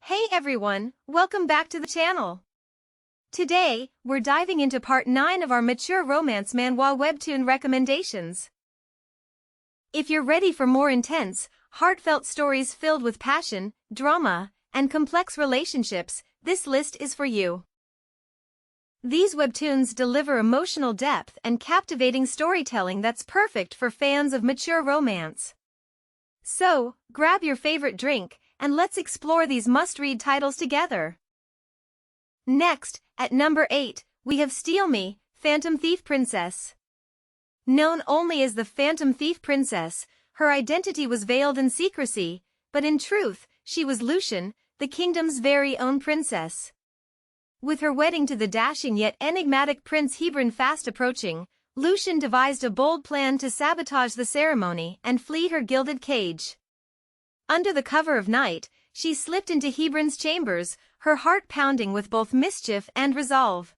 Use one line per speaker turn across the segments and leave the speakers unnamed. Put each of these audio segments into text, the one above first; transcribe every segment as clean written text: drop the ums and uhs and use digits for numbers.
Hey everyone, welcome back to the channel. Today, we're diving into part 9 of our mature romance manhwa webtoon recommendations. If you're ready for more intense, heartfelt stories filled with passion, drama, and complex relationships, this list is for you. These webtoons deliver emotional depth and captivating storytelling that's perfect for fans of mature romance. So, grab your favorite drink, and let's explore these must-read titles together. Next, at number 8, we have Steamy, Phantom Thief Princess. Known only as the Phantom Thief Princess, her identity was veiled in secrecy, but in truth, she was Lucian, the kingdom's very own princess. With her wedding to the dashing yet enigmatic Prince Hebron fast approaching, Lucian devised a bold plan to sabotage the ceremony and flee her gilded cage. Under the cover of night, she slipped into Hebron's chambers, her heart pounding with both mischief and resolve.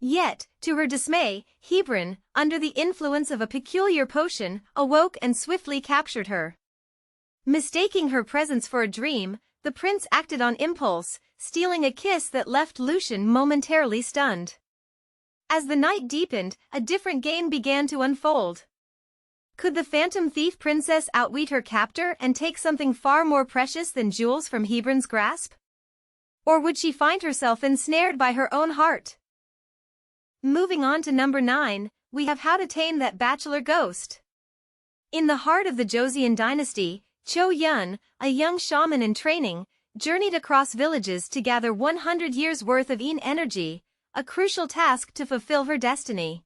Yet, to her dismay, Hebron, under the influence of a peculiar potion, awoke and swiftly captured her. Mistaking her presence for a dream, the prince acted on impulse, stealing a kiss that left Lucian momentarily stunned. As the night deepened, a different game began to unfold. Could the Phantom Thief Princess outwit her captor and take something far more precious than jewels from Hebron's grasp? Or would she find herself ensnared by her own heart? Moving on to number 9, we have How to Tame That Bachelor Ghost. In the heart of the Joseon dynasty, Cho Yun, a young shaman in training, journeyed across villages to gather 100 years' worth of yin energy, a crucial task to fulfill her destiny.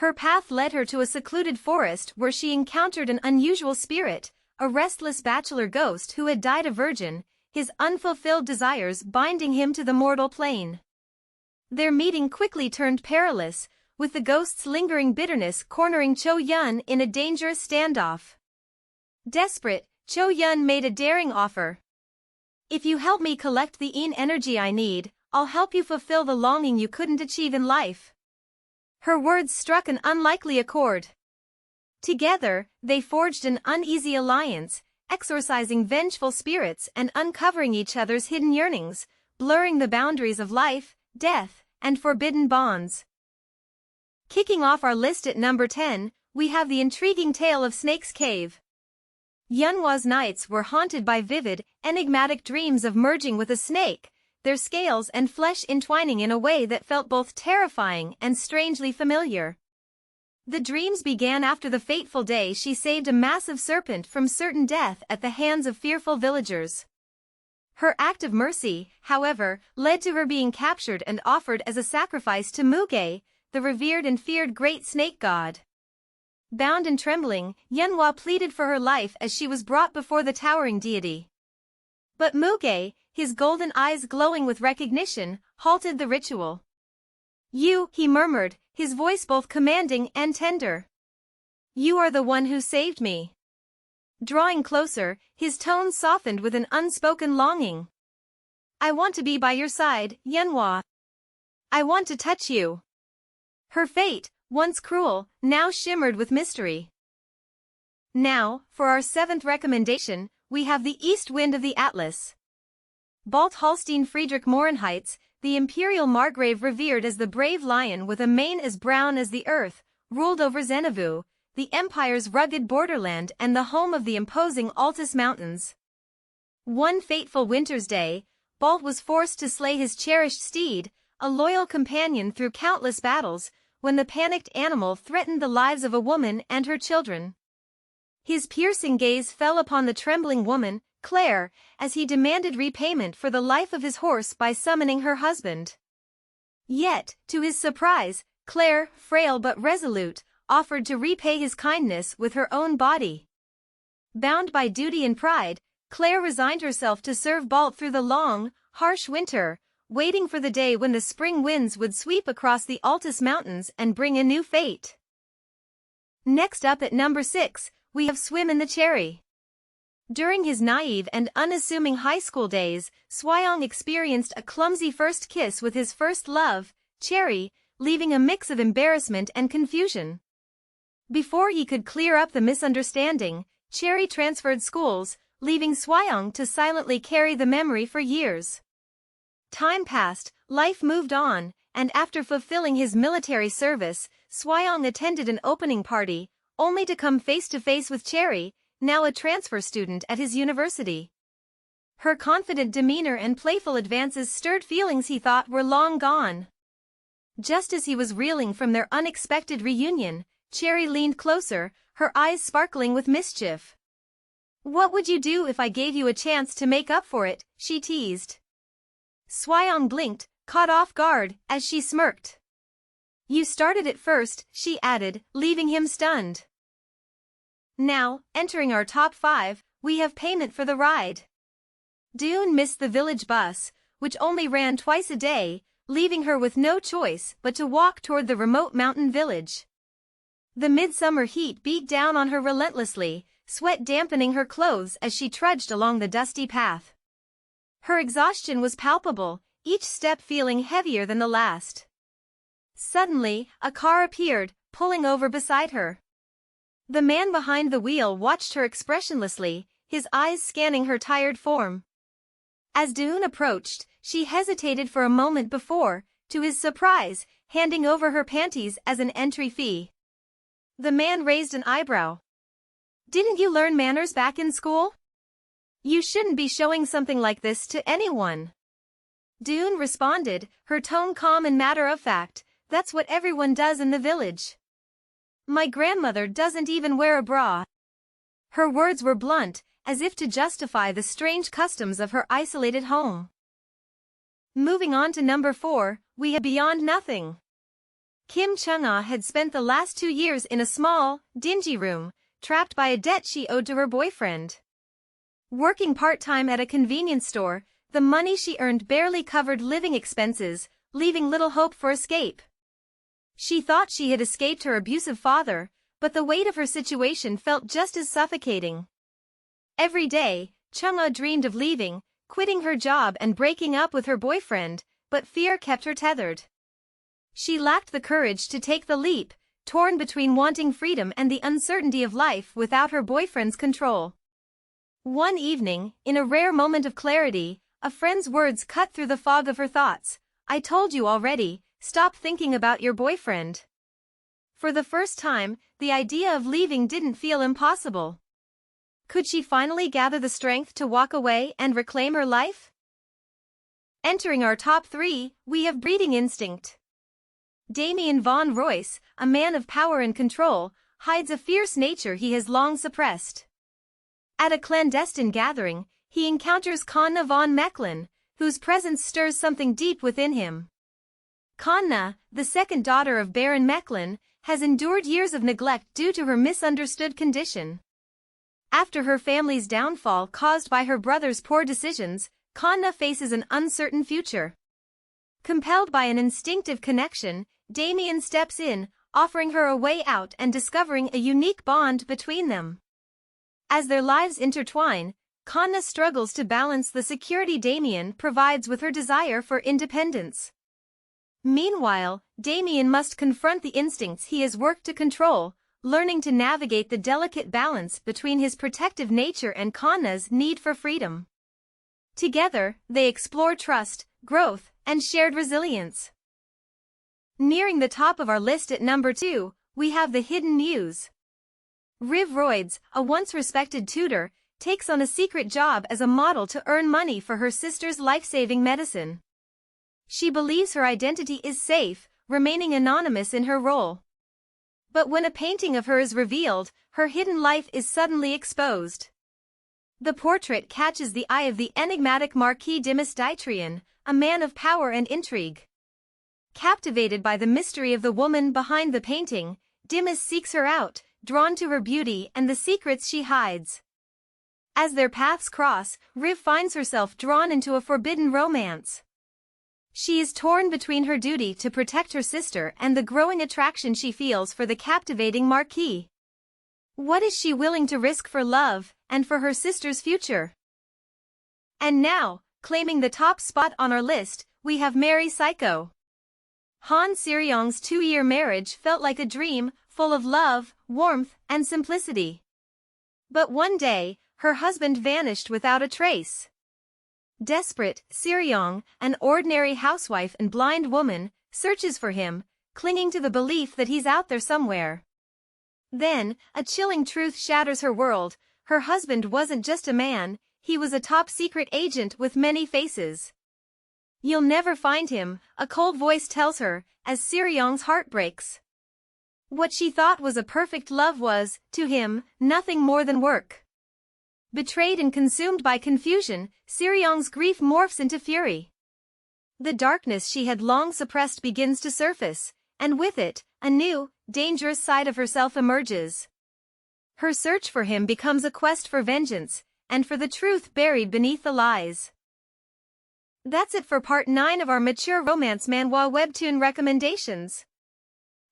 Her path led her to a secluded forest where she encountered an unusual spirit, a restless bachelor ghost who had died a virgin, his unfulfilled desires binding him to the mortal plane. Their meeting quickly turned perilous, with the ghost's lingering bitterness cornering Cho Yun in a dangerous standoff. Desperate, Cho Yun made a daring offer. "If you help me collect the yin energy I need, I'll help you fulfill the longing you couldn't achieve in life." Her words struck an unlikely accord. Together, they forged an uneasy alliance, exorcising vengeful spirits and uncovering each other's hidden yearnings, blurring the boundaries of life, death, and forbidden bonds. Kicking off our list at number 10, we have the intriguing tale of Snake's Cave. Yunhwa's nights were haunted by vivid, enigmatic dreams of merging with a snake, their scales and flesh entwining in a way that felt both terrifying and strangely familiar. The dreams began after the fateful day she saved a massive serpent from certain death at the hands of fearful villagers. Her act of mercy, however, led to her being captured and offered as a sacrifice to Muge, the revered and feared great snake god. Bound and trembling, Yunhwa pleaded for her life as she was brought before the towering deity. But Muge, his golden eyes glowing with recognition, halted the ritual. "You," he murmured, his voice both commanding and tender. "You are the one who saved me." Drawing closer, his tone softened with an unspoken longing. "I want to be by your side, Yunhwa. I want to touch you." Her fate, once cruel, now shimmered with mystery. Now, for our 7th recommendation, we have The East Wind of the Atlas. Balt Hallstein Friedrich Mohrenheitz, the imperial margrave revered as the brave lion with a mane as brown as the earth, ruled over Xenavu, the empire's rugged borderland and the home of the imposing Altus Mountains. One fateful winter's day, Balt was forced to slay his cherished steed, a loyal companion through countless battles, when the panicked animal threatened the lives of a woman and her children. His piercing gaze fell upon the trembling woman, Claire, as he demanded repayment for the life of his horse by summoning her husband. Yet, to his surprise, Claire, frail but resolute, offered to repay his kindness with her own body. Bound by duty and pride, Claire resigned herself to serve Balt through the long, harsh winter, waiting for the day when the spring winds would sweep across the Altus Mountains and bring a new fate. Next up at number 6, we have Swim in the Cherry. During his naive and unassuming high school days, Swyong experienced a clumsy first kiss with his first love, Cherry, leaving a mix of embarrassment and confusion. Before he could clear up the misunderstanding, Cherry transferred schools, leaving Swyong to silently carry the memory for years. Time passed, life moved on, and after fulfilling his military service, Swyong attended an opening party, only to come face to face with Cherry, now a transfer student at his university. Her confident demeanor and playful advances stirred feelings he thought were long gone. Just as he was reeling from their unexpected reunion, Cherry leaned closer, her eyes sparkling with mischief. "What would you do if I gave you a chance to make up for it?" she teased. Swyong blinked, caught off guard, as she smirked. "You started it first," she added, leaving him stunned. Now, entering our top 5, we have payment for the ride. Dune missed the village bus, which only ran twice a day, leaving her with no choice but to walk toward the remote mountain village. The midsummer heat beat down on her relentlessly, sweat dampening her clothes as she trudged along the dusty path. Her exhaustion was palpable, each step feeling heavier than the last. Suddenly, a car appeared, pulling over beside her. The man behind the wheel watched her expressionlessly, his eyes scanning her tired form. As Dune approached, she hesitated for a moment before, to his surprise, handing over her panties as an entry fee. The man raised an eyebrow. "Didn't you learn manners back in school? You shouldn't be showing something like this to anyone." Dune responded, her tone calm and matter-of-fact, "That's what everyone does in the village. My grandmother doesn't even wear a bra." Her words were blunt, as if to justify the strange customs of her isolated home. Moving on to number 4, we have Beyond Nothing. Kim Chung-ah had spent the last 2 years in a small, dingy room, trapped by a debt she owed to her boyfriend. Working part-time at a convenience store, the money she earned barely covered living expenses, leaving little hope for escape. She thought she had escaped her abusive father, but the weight of her situation felt just as suffocating. Every day, Chung-ah dreamed of leaving, quitting her job and breaking up with her boyfriend, but fear kept her tethered. She lacked the courage to take the leap, torn between wanting freedom and the uncertainty of life without her boyfriend's control. One evening, in a rare moment of clarity, a friend's words cut through the fog of her thoughts. "I told you already, stop thinking about your boyfriend." For the first time, the idea of leaving didn't feel impossible. Could she finally gather the strength to walk away and reclaim her life? Entering our top 3, we have Breeding Instinct. Damien Von Royce, a man of power and control, hides a fierce nature he has long suppressed. At a clandestine gathering, he encounters Kanna von Mechlin, whose presence stirs something deep within him. Kanna, the second daughter of Baron Mechlin, has endured years of neglect due to her misunderstood condition. After her family's downfall caused by her brother's poor decisions, Kanna faces an uncertain future. Compelled by an instinctive connection, Damien steps in, offering her a way out and discovering a unique bond between them. As their lives intertwine, Kanna struggles to balance the security Damien provides with her desire for independence. Meanwhile, Damien must confront the instincts he has worked to control, learning to navigate the delicate balance between his protective nature and Kanna's need for freedom. Together, they explore trust, growth, and shared resilience. Nearing the top of our list at number 2, we have The Hidden Muse. Riv Royds, a once respected tutor, takes on a secret job as a model to earn money for her sister's life-saving medicine. She believes her identity is safe, remaining anonymous in her role. But when a painting of her is revealed, her hidden life is suddenly exposed. The portrait catches the eye of the enigmatic Marquis Dimas Dietrian, a man of power and intrigue. Captivated by the mystery of the woman behind the painting, Dimas seeks her out, drawn to her beauty and the secrets she hides. As their paths cross, Riv finds herself drawn into a forbidden romance. She is torn between her duty to protect her sister and the growing attraction she feels for the captivating Marquis. What is she willing to risk for love, and for her sister's future? And now, claiming the top spot on our list, we have Marry Psycho. Han Seryong's 2-year marriage felt like a dream, full of love, warmth, and simplicity. But one day, her husband vanished without a trace. Desperate, Seryong, an ordinary housewife and blind woman, searches for him, clinging to the belief that he's out there somewhere. Then, a chilling truth shatters her world. Her husband wasn't just a man, he was a top-secret agent with many faces. "You'll never find him," a cold voice tells her, as Seryong's heart breaks. What she thought was a perfect love was, to him, nothing more than work. Betrayed and consumed by confusion, Seryong's grief morphs into fury. The darkness she had long suppressed begins to surface, and with it, a new, dangerous side of herself emerges. Her search for him becomes a quest for vengeance, and for the truth buried beneath the lies. That's it for part 9 of our mature romance manhwa webtoon recommendations.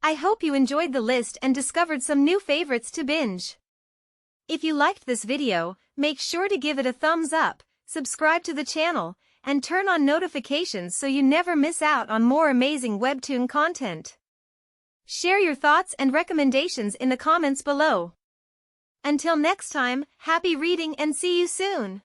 I hope you enjoyed the list and discovered some new favorites to binge. If you liked this video, make sure to give it a thumbs up, subscribe to the channel, and turn on notifications so you never miss out on more amazing webtoon content. Share your thoughts and recommendations in the comments below. Until next time, happy reading and see you soon!